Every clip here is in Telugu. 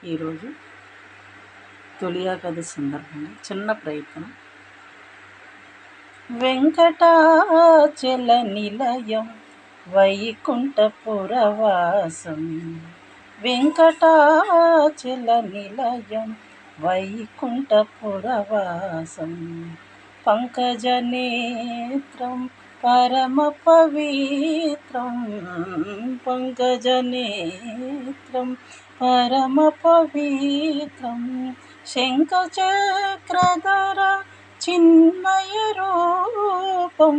ఈరోజు తొలి ఏకాదశి సందర్భంగా చిన్న ప్రయత్నం. వెంకటాచల నిలయం వైకుంఠపురవాసం, వెంకటాచల నిలయం వైకుంఠపురవాసం, పంకజనేత్రం పరమ పవిత్రం, పంకజనేత్రం పరమ పవిత్రం, శంఖచక్రధర చిన్మయ రూపం,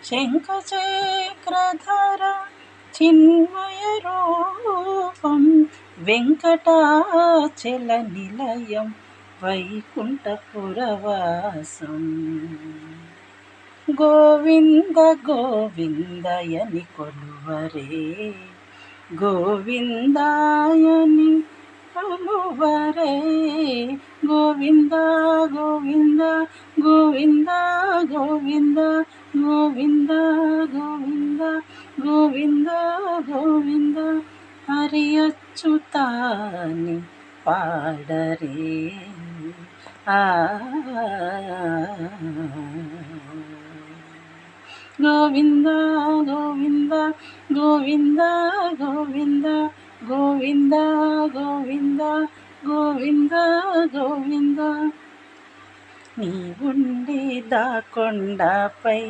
శంఖచక్రధర చిన్మయ రూపం, వెంకటాచల నిలయం వైకుంఠపురవాసం. గోవింద గోవిందయని కొలువరే, గోవిందాయని కొలువరే, గోవింద గోవింద గోవింద గోవింద గోవింద గోవింద గోవింద గోవింద, హరి అచ్యుతాని పాడరే. గోవింద గోవింద గోవింద గోవింద గోవింద గోవింద గోవింద గోవింద, నీ ఉండి దాకొండపై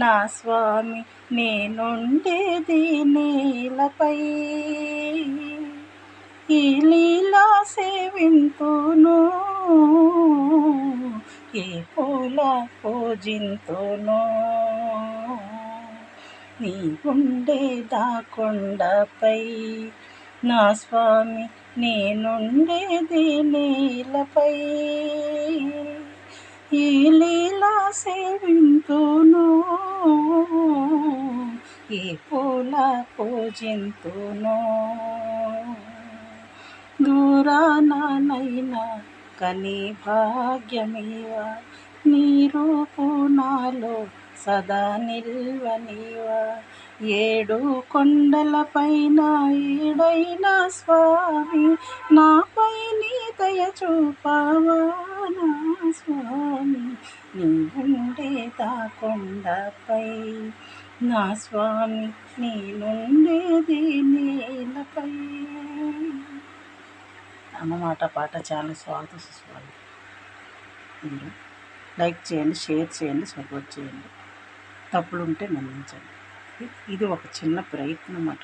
నా స్వామి, నేనుండేది నేలపై, ఈ లీలా సేవింతును, ఏ పూల పూజింతును, నీ ఉండే దాకొండపై నా స్వామి, నేనుండేది నేలపై, ఈ లీలా సేవింతును, ఏ పూల పూజింతును, దూరానైనా కని భాగ్యమేవా, నీ రూపు నాలో సదా నిల్వనివా, ఏడు కొండలపైన ఏడైన స్వామి, నాపై నీ దయ చూపావా నా స్వామి, నీ ఉండే దాకొండపై నా స్వామి, నీ నుండేది నేలపై అన్నమాట. పాట చాలా స్వాగత సుస్వాగతం. మీరు లైక్ చేయండి, షేర్ చేయండి, సపోర్ట్ చేయండి, తప్పులు ఉంటే మన్నించండి. ఇది ఒక చిన్న ప్రయత్నం అన్నమాట.